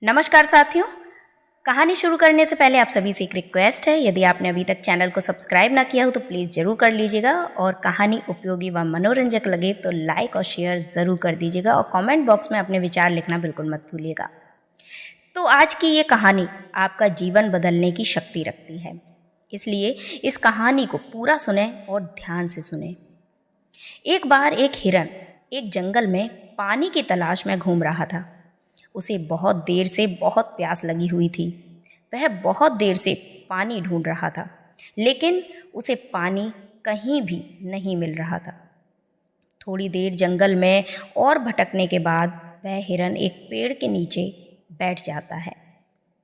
नमस्कार साथियों। कहानी शुरू करने से पहले आप सभी से एक रिक्वेस्ट है, यदि आपने अभी तक चैनल को सब्सक्राइब ना किया हो तो प्लीज़ ज़रूर कर लीजिएगा और कहानी उपयोगी व मनोरंजक लगे तो लाइक और शेयर ज़रूर कर दीजिएगा और कमेंट बॉक्स में अपने विचार लिखना बिल्कुल मत भूलिएगा। तो आज की ये कहानी आपका जीवन बदलने की शक्ति रखती है, इसलिए इस कहानी को पूरा सुने और ध्यान से सुने। एक बार एक हिरन एक जंगल में पानी की तलाश में घूम रहा था। उसे बहुत देर से बहुत प्यास लगी हुई थी। वह बहुत देर से पानी ढूंढ रहा था, लेकिन उसे पानी कहीं भी नहीं मिल रहा था। थोड़ी देर जंगल में और भटकने के बाद वह हिरन एक पेड़ के नीचे बैठ जाता है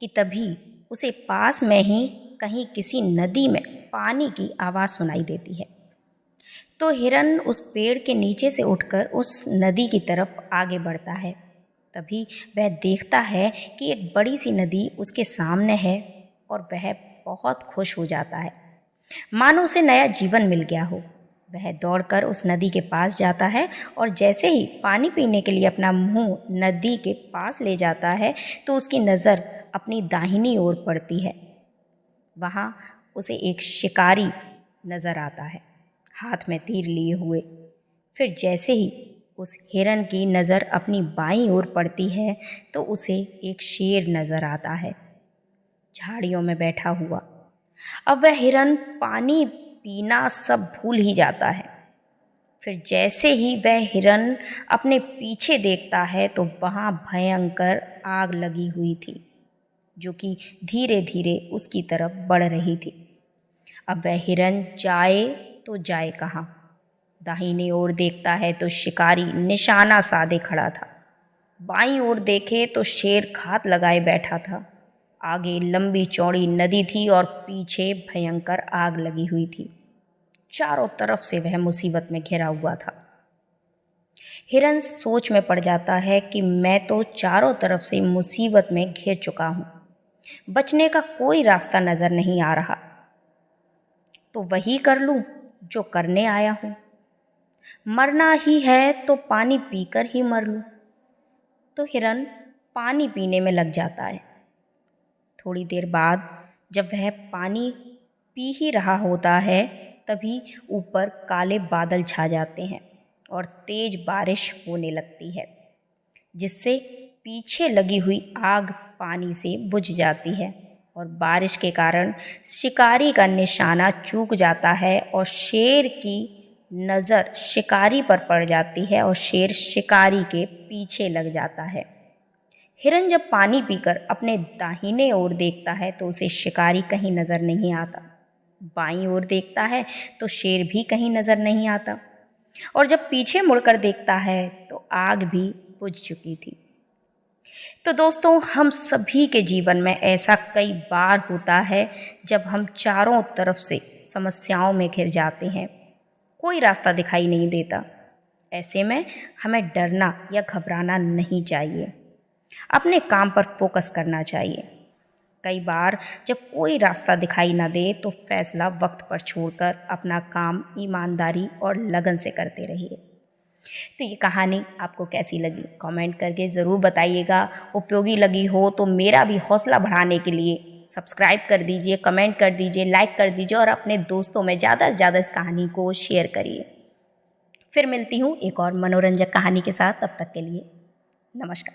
कि तभी उसे पास में ही कहीं किसी नदी में पानी की आवाज़ सुनाई देती है। तो हिरन उस पेड़ के नीचे से उठकर उस नदी की तरफ आगे बढ़ता है। तभी वह देखता है कि एक बड़ी सी नदी उसके सामने है और वह बहुत खुश हो जाता है, मानो उसे नया जीवन मिल गया हो। वह दौड़कर उस नदी के पास जाता है और जैसे ही पानी पीने के लिए अपना मुंह नदी के पास ले जाता है तो उसकी नज़र अपनी दाहिनी ओर पड़ती है। वहाँ उसे एक शिकारी नज़र आता है, हाथ में तीर लिए हुए। फिर जैसे ही उस हिरन की नज़र अपनी बाईं ओर पड़ती है तो उसे एक शेर नज़र आता है, झाड़ियों में बैठा हुआ। अब वह हिरन पानी पीना सब भूल ही जाता है। फिर जैसे ही वह हिरन अपने पीछे देखता है तो वहाँ भयंकर आग लगी हुई थी, जो कि धीरे धीरे उसकी तरफ बढ़ रही थी। अब वह हिरन जाए तो जाए कहाँ। दाहिने ओर देखता है तो शिकारी निशाना साधे खड़ा था। बाईं ओर देखे तो शेर घात लगाए बैठा था। आगे लंबी चौड़ी नदी थी और पीछे भयंकर आग लगी हुई थी। चारों तरफ से वह मुसीबत में घिरा हुआ था। हिरन सोच में पड़ जाता है कि मैं तो चारों तरफ से मुसीबत में घिर चुका हूँ, बचने का कोई रास्ता नजर नहीं आ रहा। तो वही कर लूँ जो करने आया हूँ। मरना ही है तो पानी पीकर ही मर लूँ। तो हिरन पानी पीने में लग जाता है। थोड़ी देर बाद जब वह पानी पी ही रहा होता है तभी ऊपर काले बादल छा जाते हैं और तेज बारिश होने लगती है, जिससे पीछे लगी हुई आग पानी से बुझ जाती है और बारिश के कारण शिकारी का निशाना चूक जाता है और शेर की नज़र शिकारी पर पड़ जाती है और शेर शिकारी के पीछे लग जाता है। हिरन जब पानी पीकर अपने दाहिने ओर देखता है तो उसे शिकारी कहीं नज़र नहीं आता। बाईं ओर देखता है तो शेर भी कहीं नज़र नहीं आता और जब पीछे मुड़कर देखता है तो आग भी बुझ चुकी थी। तो दोस्तों, हम सभी के जीवन में ऐसा कई बार होता है जब हम चारों तरफ से समस्याओं में घिर जाते हैं, कोई रास्ता दिखाई नहीं देता। ऐसे में हमें डरना या घबराना नहीं चाहिए, अपने काम पर फोकस करना चाहिए। कई बार जब कोई रास्ता दिखाई ना दे तो फैसला वक्त पर छोड़कर अपना काम ईमानदारी और लगन से करते रहिए। तो ये कहानी आपको कैसी लगी कमेंट करके ज़रूर बताइएगा। उपयोगी लगी हो तो मेरा भी हौसला बढ़ाने के लिए सब्सक्राइब कर दीजिए, कमेंट कर दीजिए, लाइक कर दीजिए और अपने दोस्तों में ज़्यादा से ज़्यादा इस कहानी को शेयर करिए। फिर मिलती हूँ एक और मनोरंजक कहानी के साथ, तब तक के लिए नमस्कार।